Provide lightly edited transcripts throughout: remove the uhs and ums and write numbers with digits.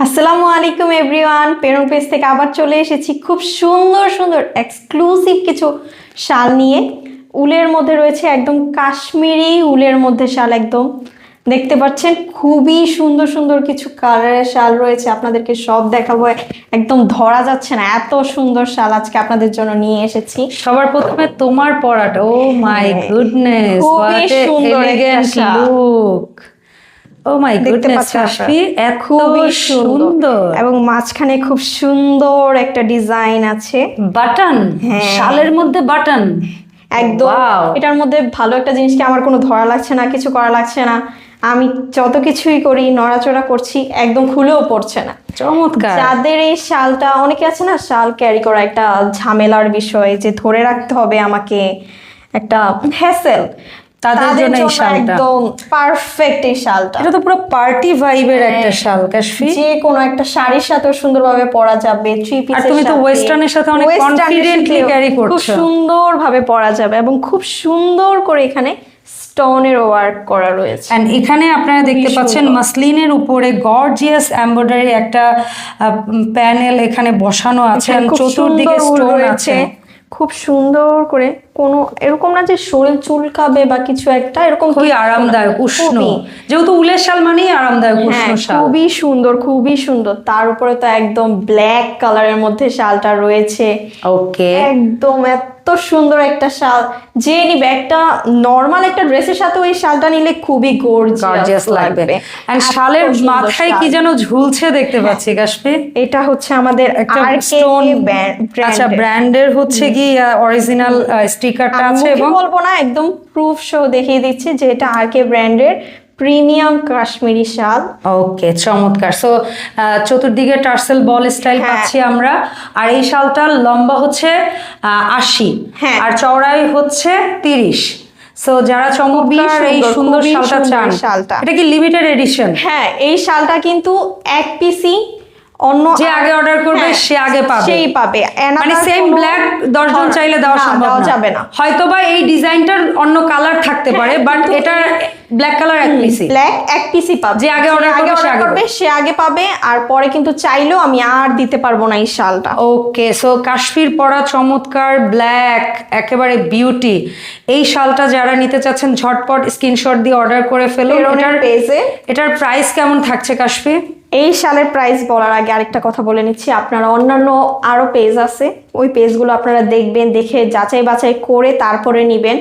আসসালামু আলাইকুম everyone, Peron page থেকে আবার চলে এসেছি খুব সুন্দর সুন্দর এক্সক্লুসিভ কিছু শাল নিয়ে। উলের মধ্যে রয়েছে একদম কাশ্মীরি উলের মধ্যে শাল, একদম দেখতে পাচ্ছেন খুবই সুন্দর সুন্দর কিছু কালারের শাল রয়েছে। আপনাদেরকে সব দেখাবো, একদম ধরা যাচ্ছে না, এত সুন্দর শাল আজকে আপনাদের জন্য নিয়ে এসেছি। সবার প্রথমে তোমার পরাটা, ও মাই গুডনেস, খুবই সুন্দর elegant look. Oh my goodness, Kashfi খুবই সুন্দর এবং মাঝখানে খুব সুন্দর একটা ডিজাইন আছে, বাটন, শালের মধ্যে বাটন একদম। এটার মধ্যে ভালো একটা জিনিস কি, আমার কোনো ধরা লাগছে না, কিছু করা লাগছে না, আমি যত কিছুই করি নড়াচড়া করছি একদম খুলেও পড়ছে না। চমৎকার। যাদের এই শালটা, অনেকে আছে না শাল ক্যারি করা একটা ঝামেলার বিষয়, যে ধরে রাখতে হবে আমাকে, একটা হ্যাসেল, তাদের জন্য এই শালটা একদম পারফেক্ট। এই শালটা এটা তো পুরো পার্টি ভাইবের একটা শাল কাশফি, যে কোনো একটা শাড়ির সাথেও সুন্দরভাবে পরা যাবে, থ্রি পিসের সাথে। আর তুমি তো ওয়েস্টার্নের সাথে অনেক কনফিডেন্টলি ক্যারি করছো, খুব সুন্দরভাবে পরা যাবে এবং খুব সুন্দর করে এখানে স্টোনের ওয়ার্ক করা রয়েছে। এন্ড এখানে আপনারা দেখতে পাচ্ছেন মাসলিনের উপরে গর্জিয়াস এমব্রয়ডারি একটা প্যানেল এখানে বসানো আছে, চতুর্দিকে স্টোন আছে খুব সুন্দর করে। কোনো এরকম না যে শরীর চুলকাবে বা কিছু একটা, এরকম খুবই আরামদায়ক উষ্ণ, যেহেতু উলের শাল মানেই আরামদায়ক উষ্ণ শাল। খুবই সুন্দর, খুবই সুন্দর। তার উপরে তো একদম ব্ল্যাক কালারের মধ্যে শালটা রয়েছে। ওকে, একদম এত সুন্দর একটা শাল, যে নিবে একটা নরমাল একটা ড্রেসের সাথে ওই শালটা নিলে খুবই গর্জিয়াস লাগবে। এন্ড শালের মাথায় কি যেন ঝুলছে দেখতে পাচ্ছি কাশফি, এটা হচ্ছে আমাদের একটা স্টোন, আচ্ছা ব্র্যান্ডের হচ্ছে কি অরিজিনাল স্টিকারটা আছে, এবং বলবো না, একদম প্রুফ সহ দেখিয়ে দিচ্ছি যে এটা আরকে ব্র্যান্ডের প্রিমিয়াম কাশ্মীরি শাল। ওকে, চমৎকার। সো চতুর্দিকে টার্সেল বল স্টাইল পাচ্ছি আমরা, আর এই শালটার লম্বা হচ্ছে 80 আর চওড়াই হচ্ছে 30। সো যারা চমৎকার এই সুন্দর শালটা চান, এটা কি লিমিটেড এডিশন? হ্যাঁ, এই শালটা কিন্তু এক পিসি, অন্য যে আগে অর্ডার করবে সে আগে পাবে, সেই পাবে। মানে সেম ব্ল্যাক 10 জন চাইলে দেওয়া সম্ভব যাবে না। হয়তোবা এই ডিজাইনটার অন্য কালার থাকতে পারে, বাট এটা ব্ল্যাক কালার এক পিসি, ব্ল্যাক এক পিসি পাবে। যে আগে অর্ডার করবে সে আগে পাবে, আর পরে কিন্তু চাইলেও আমি আর দিতে পারবো না এই শালটা। ওকে, সো কাশ্মীর পরা চমৎকার ব্ল্যাক একেবারে বিউটি, এই শালটা যারা নিতে চাচ্ছেন ঝটপট স্ক্রিনশট দিয়ে অর্ডার করে ফেলুন। এটার প্রাইস কেমন থাকছে কাশ্মীর? এই শালের প্রাইস বলার আগে আরেকটা কথা বলে নিচ্ছি, আপনারা অন্যান্য আরো পেজ আছে, ওই পেজগুলো আপনারা দেখবেন, দেখে যাচাই বাছাই করে তারপরে নিবেন।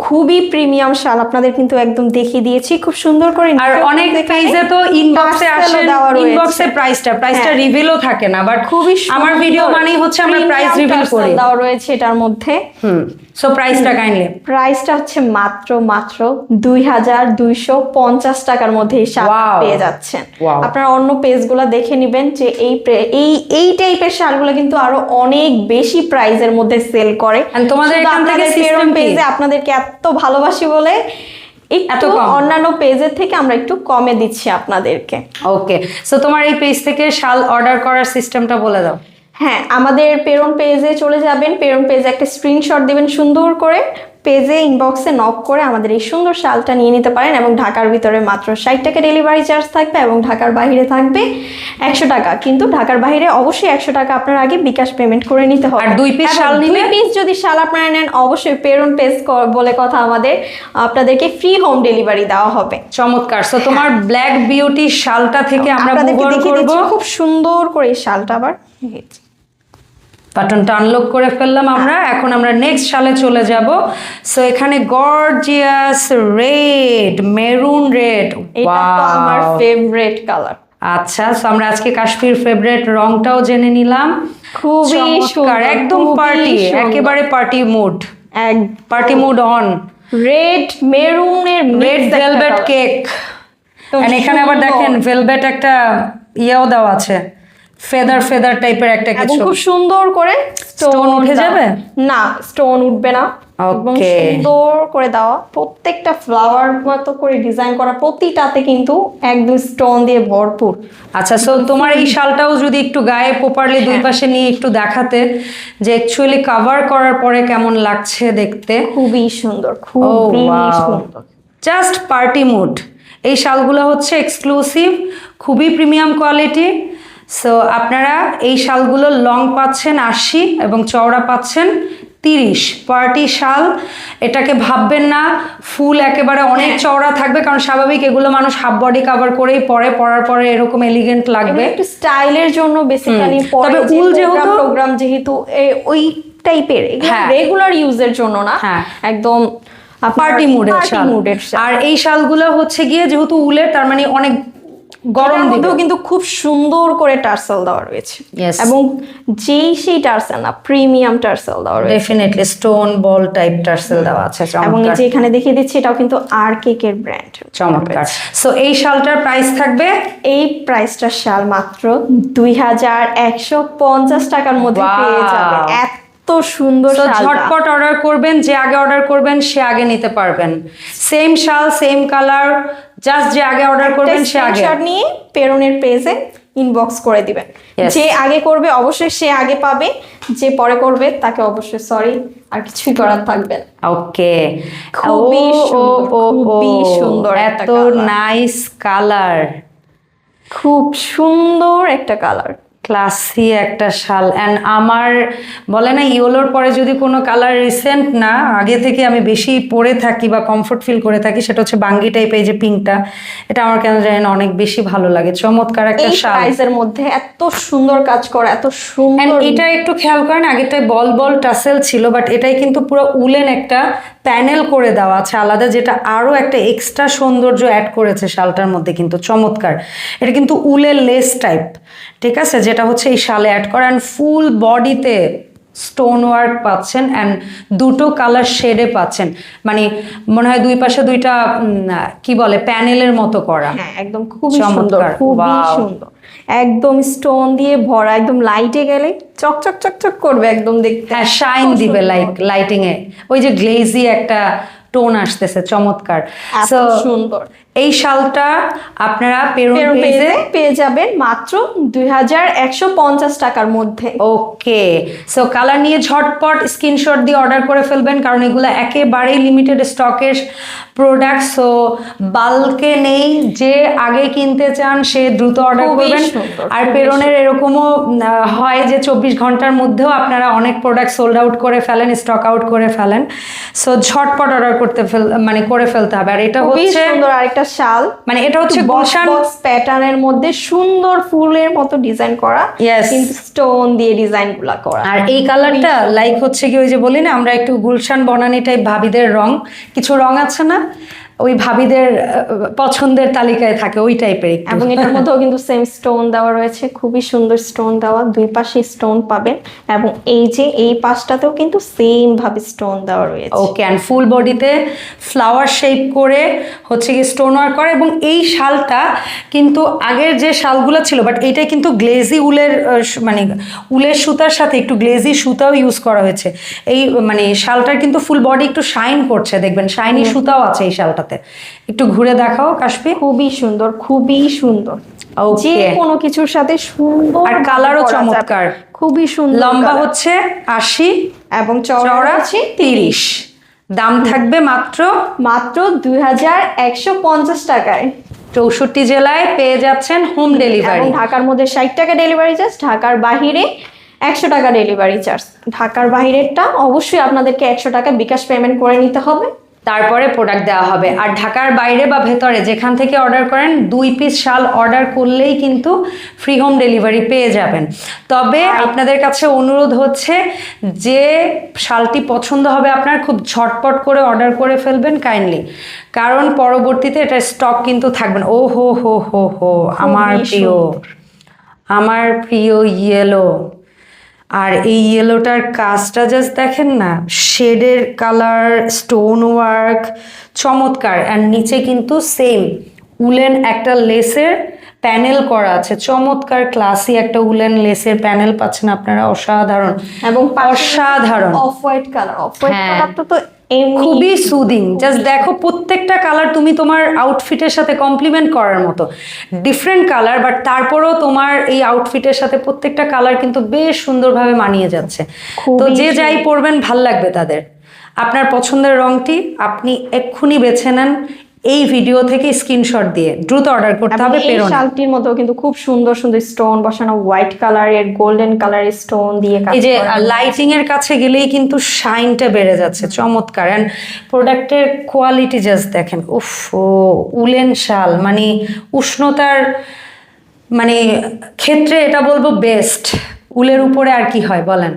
খুবই প্রিমিয়াম শাল আপনাদের কিন্তু একদম দেখিয়ে দিয়েছি খুব সুন্দর করে। আর অনেক পেজে তো ইনবক্সে আসেন, ইনবক্সে প্রাইসটা রিভিলও থাকে না, বাট খুবই আমার ভিডিও মানেই হচ্ছে আমরা প্রাইস রিভিল করি, দেওয়া রয়েছে এটার মধ্যে। সো প্রাইসটা কাইন্ডলি, প্রাইসটা হচ্ছে মাত্র 2250 টাকার মধ্যে এই শাল পেয়ে যাচ্ছেন। আপনারা অন্য পেজগুলো দেখে নেবেন যে এই টাইপের শালগুলো কিন্তু আরো অনেক বেশি প্রাইসের মধ্যে সেল করে। তোমাদের এখান থেকে সিস্টেম পেজে আপনাদেরকে এত ভালোবাসি বলে একটু অন্যান্য পেজের থেকে আমরা একটু কমে দিচ্ছি আপনাদেরকে। ওকে, সো তোমার এই পেজ থেকে শাল অর্ডার করার সিস্টেমটা বলে দাও। হ্যাঁ, আমাদের পেরন পেজে চলে যাবেন, পেরন পেজে একটা স্ক্রিনশট দিবেন সুন্দর করে, পেজে ইনবক্সে নক করে আমাদের এই সুন্দর শালটা নিয়ে নিতে পারেন। এবং ঢাকার ভিতরে মাত্র 60 টাকা ডেলিভারি চার্জ থাকবে, এবং ঢাকার বাইরে থাকবে 100 টাকা। কিন্তু ঢাকার বাইরে অবশ্যই 100 টাকা আপনার আগে বিকাশ পেমেন্ট করে নিতে হবে। আর 2 পিস শাল নিলে, 2 পিস যদি শাল আপনারা নেন, অবশ্যই পেরন পেজ বলে কথা আমাদের, আপনাদেরকে ফ্রি হোম ডেলিভারি দেওয়া হবে। চমৎকার। সো তোমার ব্ল্যাক বিউটি শালটা থেকে আমরা ব্যবহার করব খুব সুন্দর করে এই শালটা। আবার বাটনটা আনলক করে ফেললাম আমরা, এখন আমরা নেক্সট শালে চলে যাব। সো এখানে গর্জিয়াস রেড, মেরুন রেড, এটা তো আমার ফেভারিট কালার। আচ্ছা, সো আমরা আজকে কাশ্মীর ফেভারিট রংটাও জেনে নিলাম। খুবই সুন্দর, একদম পার্টি, একেবারে party mood, party mood on. Red মেরুনের রেড ভেলভেট কেক, এন্ড এখানে আবার দেখেন ভেলভেট একটা ইয়েও দেওয়া আছে, ফেদার টাইপের একটা কিছু, খুব সুন্দর করে। স্টোন উঠে যাবে না, স্টোন উঠবে না, এবং সুন্দর করে দেওয়া, প্রত্যেকটা ফ্লাওয়ার মতো করে ডিজাইন করা, প্রতিটাতে কিন্তু একদম স্টোন দিয়ে ভরপুর। আচ্ছা, সো তোমার এই শালটাও যদি একটু গায়ে প্রপারলি দুই পাশে নিয়ে একটু দেখাতে, যে অ্যাকচুয়ালি কভার করার পরে কেমন লাগছে দেখতে। খুবই সুন্দর, খুবই সুন্দর, জাস্ট পার্টি মুড। এই শালগুলো হচ্ছে এক্সক্লুসিভ, খুবই প্রিমিয়াম কোয়ালিটি। সো আপনারা এই শালগুলো লং পাচ্ছেন 80 এবং চওড়া পাচ্ছেন 30। পার্টি শাল, এটাকে ভাববেন না ফুল একেবারে অনেক চওড়া থাকবে, কারণ স্বাভাবিক এগুলো মানুষ হাফ বডি কভার করেই পরার পরে এরকম এলিগেন্ট লাগবে, একটু স্টাইলের জন্য বেসিক্যালি। তবে উল যেহেতু প্রোগ্রাম যেহেতু ওই টাইপের, রেগুলার ইউজের জন্য না, একদম পার্টি মুডের শাল। আর এই শালগুলো হচ্ছে গিয়ে যেহেতু উলের, তার মানে অনেক গরম দিবেও কিন্তু খুব সুন্দর করে টার্সেল দেওয়া রয়েছে, এবং সেই টার্সেল না, প্রিমিয়াম টার্সেল দেওয়া রয়েছে, ডেফিনেটলি স্টোন বল টাইপ টার্সেল দেওয়া আছে। এবং এই যে এখানে দেখিয়ে দিচ্ছি, এটাও কিন্তু আরকেক এর ব্র্যান্ড। চমৎকার। সো এই শালটার প্রাইস থাকবে, এই প্রাইসটার শাল মাত্র 2150 টাকার মধ্যে পেয়ে যাবেন। এত সুন্দর শাল, ঝটপট অর্ডার করবেন, যে আগে অর্ডার করবেন সে আগে নিতে পারবেন। সেম শাল সেম কালার, জাস্ট যে আগে অর্ডার করবেন সে আগে নিয়ে পেরনের পেজে ইনবক্স করে দিবেন। যে আগে করবে অবশ্যই সে আগে পাবে, যে পরে করবে তাকে অবশ্যই সরি, আর কিছুই করার থাকবে না। ওকে, খুবই সুন্দর, এত নাইস কালার, খুব সুন্দর একটা কালার, ক্লাসি একটা শাল। অ্যান্ড আমার বলে না ইয়েলোর পরে যদি কোনো কালার রিসেন্ট না আগে থেকে আমি বেশি পরে থাকি বা কমফোর্ট ফিল করে থাকি, সেটা হচ্ছে বাঙ্গি টাইপের এই যে পিঙ্কটা, এটা আমার কেন জানি না অনেক বেশি ভালো লাগে। চমৎকার একটা শাল, প্রাইসের মধ্যে এত সুন্দর কাজ করা, এত সুন্দর। এটা একটু খেয়াল করেন, আগেটাই বল টাসেল ছিল, বাট এটাই কিন্তু পুরো উলেন একটা প্যানেল করে দেওয়া আছে আলাদা, যেটা আরো একটা এক্সট্রা সৌন্দর্য অ্যাড করেছে শালটার মধ্যে। কিন্তু চমৎকার, এটা কিন্তু উলের লেস টাইপ, ঠিক আছে, যেটা হচ্ছে এই শালে অ্যাড করা। অ্যান্ড ফুল বডিতে স্টোন ওয়ার্ক পাচ্ছেন, অ্যান্ড দুটো কালার শেডে পাচ্ছেন, মানে মনে হয় দুই পাশে দুইটা কি বলে প্যানেলের মতো করা। একদম খুবই সুন্দর, খুবই সুন্দর, একদম স্টোন দিয়ে ভরা, একদম লাইটে গেলে চকচক চকচক করবে একদম দেখতে। হ্যাঁ, শাইন দিবে লাইটিং এ, ওই যে গ্লেজি একটা টোন আসতেছে। চমৎকার, সুন্দর। এই শালটা আপনারা পেরন পেজে পেয়ে যাবেন মাত্র 2150 টাকার মধ্যে। ওকে, সো কালার নিয়ে ঝটপট স্ক্রিনশট দিয়ে অর্ডার করে ফেলবেন, কারণ এগুলো একেবারেই লিমিটেড স্টকের প্রোডাক্ট। সো বাল্কে নেই, যে আগে কিনতে চান সে দ্রুত অর্ডার করবেন। আর পেরনের এরকমও হয় যে 24 ঘন্টার মধ্যেও আপনারা অনেক প্রোডাক্ট সোল্ড আউট করে ফেলেন, স্টক আউট করে ফেলেন। সো ঝটপট অর্ডার করে ফেলতে হবে। আর এটা হচ্ছে সুন্দর আরেকটা শাল, মানে এটা হচ্ছে গুলশান প্যাটার্নের মধ্যে সুন্দর ফুলের মতো ডিজাইন করা, কিন্তু স্টোন দিয়ে ডিজাইনগুলো করা। আর এই কালারটা লাইক হচ্ছে কি ওই যে বলি না আমরা একটু গুলশান বনানি টাইপ ভাবিদের রং, কিছু রং আছে না ওই ভাবিদের পছন্দের তালিকায় থাকে ওই টাইপের। এবং এটার মধ্যেও কিন্তু সেম স্টোন দেওয়া রয়েছে, খুবই সুন্দর স্টোন দেওয়া, দুই পাশে স্টোন পাবেন, এবং এই যে এই পাশটাতেও কিন্তু সেম ভাবে স্টোন দেওয়া রয়েছে। ওকে, এন্ড ফুল বডিতে ফ্লাওয়ার শেপ করে হচ্ছে কি স্টোন ওয়ার্ক করা। এবং এই শালটা কিন্তু আগের যে শালগুলো ছিল, বাট এইটাই কিন্তু গ্লেজি উলের মানে উলের সুতার সাথে একটু গ্লেজি সুতাও ইউজ করা হয়েছে। এই মানে শালটার কিন্তু ফুল বডি একটু শাইন করছে, দেখবেন শাইনি সুতাও আছে এই শালটাতে। একটু ঘুরে দেখাও কাশফি, খুবই সুন্দর, খুবই সুন্দর, যে কোনো কিছুর সাথে সুন্দর। আর কালারও চমৎকার, খুবই সুন্দর। লম্বা হচ্ছে 80 এবং চওড়া আছে 30। দাম থাকবে মাত্র 2150 টাকায়। 64 জেলায় পেয়ে যাচ্ছেন হোম ডেলিভারি। ঢাকার মধ্যে 60 টাকা ডেলিভারি চার্জ, ঢাকার বাহিরে 100 টাকা ডেলিভারি চার্জ। ঢাকার বাহিরেরটা অবশ্যই আপনাদেরকে 100 টাকা বিকাশ পেমেন্ট করে নিতে হবে, তারপরে প্রোডাক্ট দেওয়া হবে। আর ঢাকার বাইরে বা ভেতরে যেখান থেকে অর্ডার করেন 2 পিস শাল অর্ডার করলেই কিন্তু ফ্রি হোম ডেলিভারি পেয়ে যাবেন। তবে আপনাদের কাছে অনুরোধ হচ্ছে, যে শালটি পছন্দ হবে আপনার খুব ঝটপট করে অর্ডার করে ফেলবেন কাইন্ডলি, কারণ পরবর্তীতে এটা স্টক কিন্তু থাকবেন। ও হো হো হো হো, আমার প্রিয় ইয়েলো। আর এই ইয়েলোটার কাজটা জাস্ট দেখেন না, শেডের কালার, স্টোন ওয়ার্ক চমৎকার। অ্যান্ড নিচে কিন্তু সেম উলেন একটা লেসের প্যানেল করা আছে, চমৎকার ক্লাসি একটা উলেন লেসের প্যানেল পাচ্ছেন আপনারা, অসাধারণ এবং অসাধারণ off white colour. Off white কালারটা তো খুবই সুদিং। জাস্ট দেখো প্রত্যেকটা কালার তুমি তোমার আউটফিটের সাথে কমপ্লিমেন্ট করার মতো, ডিফারেন্ট কালার, বাট তারপরেও তোমার এই আউটফিটের সাথে প্রত্যেকটা কালার কিন্তু বেশ সুন্দরভাবে মানিয়ে যাচ্ছে। তো যে যাই পরবেন ভাল লাগবে তাদের। আপনার পছন্দের রংটি আপনি এক্ষুনি বেছে নেন, এই ভিডিও থেকে স্ক্রিনশট দিয়ে দ্রুত অর্ডার করতে হবে এই পেরোনে। শালটির মধ্যেও কিন্তু খুব সুন্দর সুন্দর স্টোন বসানো, হোয়াইট কালারের গোল্ডেন কালারের স্টোন দিয়ে কাজ এই যে করা। লাইটিং এর কাছে গেলেই কিন্তু শাইনটা বেড়ে যাচ্ছে, চমৎকার। এন্ড প্রোডাক্টের কোয়ালিটি জাস্ট দেখেন, উফ, উলেন শাল মানে উষ্ণতার মানে ক্ষেত্রে এটা বলবো বেস্ট। উলের উপরে আর কি হয় বলেন।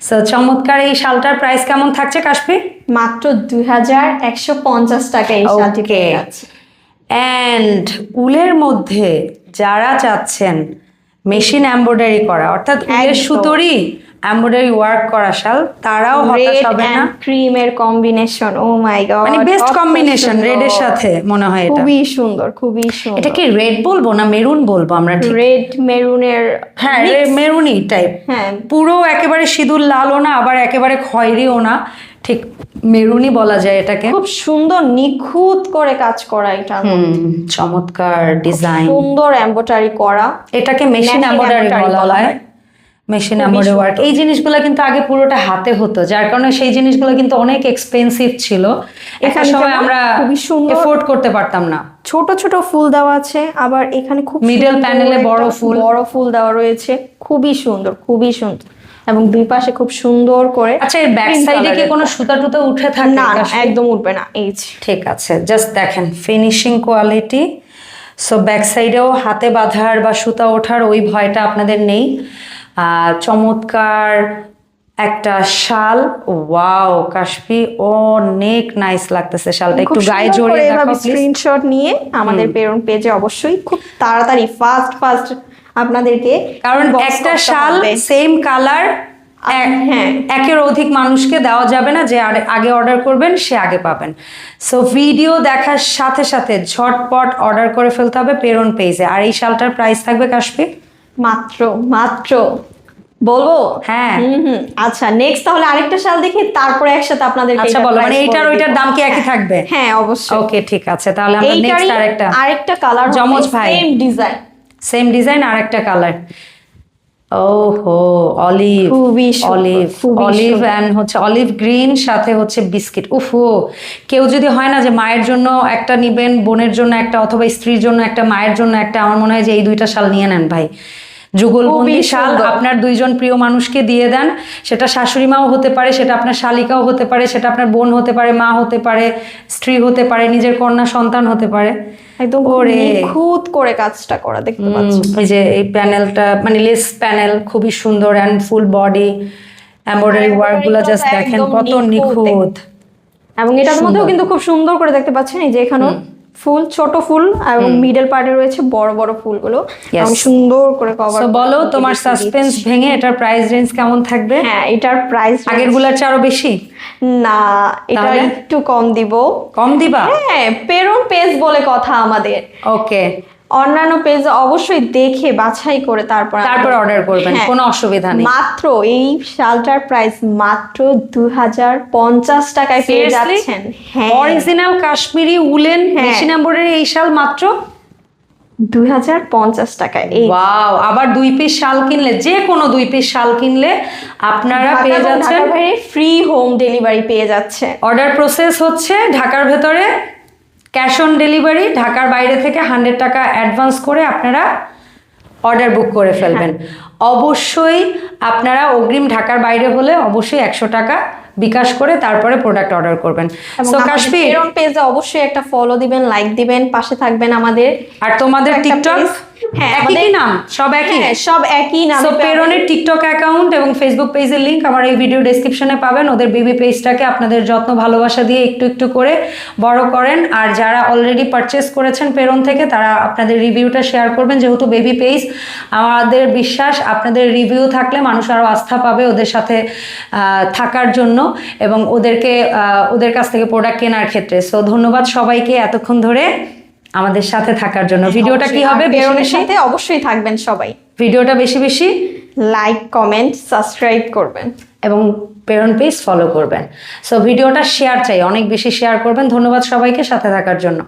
সো চমৎকার। এই শালটার প্রাইস কেমন থাকছে কাশফি? মাত্র 2150 টাকা এই শালটি পেয়ে যাচ্ছে। অ্যান্ড উলের মধ্যে যারা চাচ্ছেন মেশিন এমব্রয়ডারি করা, অর্থাৎ উলের একদম। সুতোরই এমব্রয়ডারি ওয়ার্ক করা শাল, তারাও হতাশ হবে না। ক্রিমের কম্বিনেশন, ও মাই গড, মানে বেস্ট কম্বিনেশন রেডের সাথে মনে হয় এটা। খুবই সুন্দর, খুবই সুন্দর। এটা কি রেড বলবো না মেরুন বলবো আমরা? ঠিক, রেড মেরুনের, হ্যাঁ মেরুনই টাইপ। হ্যাঁ পুরো একেবারে সিঁদুর লালও না, আবার একেবারে খয়েরিও না, ঠিক মেরুনই বলা যায় এটাকে। খুব সুন্দর নিখুঁত করে কাজ করা, এটা চমৎকার ডিজাইন, সুন্দর এমব্রয়ডারি করা। এটাকে মেশিন এমব্রয়ডারি বলা হয়। মেশিন এমব্রয়ডারি ওয়ার্ক, এই জিনিসগুলো কিন্তু আগে পুরোটা হাতে হতো, যার কারণে সেই জিনিসগুলো কিন্তু অনেক এক্সপেন্সিভ ছিল। এখানে সময় আমরা খুবই সুন্দর এফোর্ড করতে পারতাম না। ছোট ছোট ফুল দেওয়া আছে, আবার এখানে খুব মিডল প্যানেলে বড় ফুল দেওয়া রয়েছে, খুবই সুন্দর, খুবই সুন্দর। এবং দুই পাশে খুব সুন্দর করে। আচ্ছা, এর ব্যাক সাইডে কি কোনো সুতা টুতা উঠে থাকে? না, একদম উঠবে না। এই ঠিক আছে, জাস্ট দেখেন ফিনিশিং কোয়ালিটি। সো ব্যাক সাইডেও হাতে বাঁধার বা সুতা ওঠার ওই ভয়টা আপনাদের নেই। চমৎকার একটা শাল, ওয়াও কাশফি, অনেক নাইস লাগতেছে শালটা। একটু গায়ে জড়িয়ে দেখাও প্লিজ। স্ক্রিনশট নিয়ে আমাদের প্রেরণ পেজে অবশ্যই খুব তাড়াতাড়ি ফাস্ট আপনাদেরকে, কারণ একটা শাল সেম কালার হ্যাঁ একের অধিক মানুষকে দেওয়া যাবে না, যে আগে অর্ডার করবেন সে আগে পাবেন। সো ভিডিও দেখার সাথে সাথে ঝটপট অর্ডার করে ফেলতে হবে পেরণ পেজে। আর এই শালটার প্রাইস থাকবে কাশফি মাত্র বলবো? হ্যাঁ আচ্ছা, নেক্সট তাহলে আরেকটা শাল দেখি, তারপরে একসাথে আপনাদের। আচ্ছা বলো, মানে এইটার ওইটার দাম কি একই থাকবে? হ্যাঁ অবশ্যই। ওকে ঠিক আছে, তাহলে আমরা নেক্সট আরেকটা কালার, যমজ ভাই, সেম ডিজাইন আরেকটা কালার। ওহো, অলিভ, খুবই অলিভ এন্ড হচ্ছে অলিভ গ্রিন, সাথে হচ্ছে বিস্কিট। উফো, কেউ যদি হয় না যে মায়ের জন্য একটা নিবেন, বোনের জন্য একটা, অথবা স্ত্রীর জন্য একটা, মায়ের জন্য একটা, আমার মনে হয় যে এই দুইটা শাল নিয়ে নেন ভাই। যুগলবন্দি শাল আপনার দুইজন প্রিয় মানুষকে দিয়ে দেন। সেটা শাশুড়ি মাও হতে পারে, সেটা আপনার শালিকাও হতে পারে, সেটা আপনার বোন হতে পারে, মা হতে পারে, স্ত্রী হতে পারে, নিজের কন্যা সন্তান হতে পারে। একদম নিখুঁত করে কাজটা করা দেখতে পাচ্ছেন। এই যে এই প্যানেলটা মানে লেস প্যানেল, খুবই সুন্দর and full body embroidery work গুলো জাস্ট দেখেন কত নিখুঁত। এবং এটার মধ্যেও কিন্তু খুব সুন্দর করে দেখতে পাচ্ছেন, এই যে এখানে ফুল, ছোট ফুল, এবং মিডল পার্টে রয়েছে বড় বড় ফুলগুলো, এবং সুন্দর করে কভার। তো বলো তোমার সাসপেন্স ভেঙে এটার প্রাইস রেঞ্জ কেমন থাকবে? হ্যাঁ, এটার প্রাইস আগের গুলার চেয়ে আরো বেশি না, এটা একটু কম দিব। কম দিবা? হ্যাঁ, পেরণ পেজ বলে কথা আমাদের। ওকে, অন্যান্য পেজ অবশ্যই দেখে বাছাই করে তারপর অর্ডার করবেন, কোনো অসুবিধা নেই। মাত্র এই শালটার প্রাইস মাত্র 2050 টাকায় পেয়ে যাচ্ছেন। হ্যাঁ, original Kashmiri woollen machine embroidery এই শাল মাত্র 2050 টাকায়। ওয়াও, আবার 2 পিস শাল কিনলে, যে কোনো 2 পিস শাল কিনলে আপনারা পেয়ে যাচ্ছেন ফ্রি হোম ডেলিভারি পেয়ে যাচ্ছে। অর্ডার প্রসেস হচ্ছে ঢাকার ভেতরে ক্যাশ অন ডেলিভারি, ঢাকার বাইরে থেকে 100 টাকা অ্যাডভান্স করে আপনারা অর্ডার বুক করে ফেলবেন। অবশ্যই আপনারা অগ্রিম ঢাকার বাইরে হলে অবশ্যই 100 টাকা বিকাশ করে তারপরে প্রোডাক্ট অর্ডার করবেন। সো কাশফি, পেরণ পেজে অবশ্যই একটা ফলো দিবেন, লাইক দিবেন, পাশে থাকবেন আমাদের। আর তোমাদের টিকটক একই নাম, সব একই, সব একই নাম। সো পেরনের টিকটক অ্যাকাউন্ট এবং ফেসবুক পেজের লিংক আমার এই ভিডিও ডেসক্রিপশনে পাবেন। ওদের বেবি পেজটাকে আপনাদের যত্ন ভালোবাসা দিয়ে একটু একটু করে বড় করেন। আর যারা অলরেডি পারচেস করেছেন পেরন থেকে, তারা আপনাদের রিভিউটা শেয়ার করবেন। যেহেতু বেবি পেজ, আমাদের বিশ্বাস আপনাদের রিভিউ থাকলে মানুষ আরও আস্থা পাবে ওদের সাথে থাকার জন্য এবং ওদের কাছ থেকে প্রোডাক্ট কেনার ক্ষেত্রে। সো ধন্যবাদ সবাইকে এতক্ষণ ধরে আমাদের সাথে থাকার জন্য। ভিডিওটা কি হবে, পেরনের সাথে অবশ্যই থাকবেন সবাই। ভিডিওটা বেশি বেশি লাইক, কমেন্ট, সাবস্ক্রাইব করবেন এবং পেরন পেজ ফলো করবেন। সো ভিডিওটা শেয়ার চাই, অনেক বেশি শেয়ার করবেন। ধন্যবাদ সবাইকে সাথে থাকার জন্য।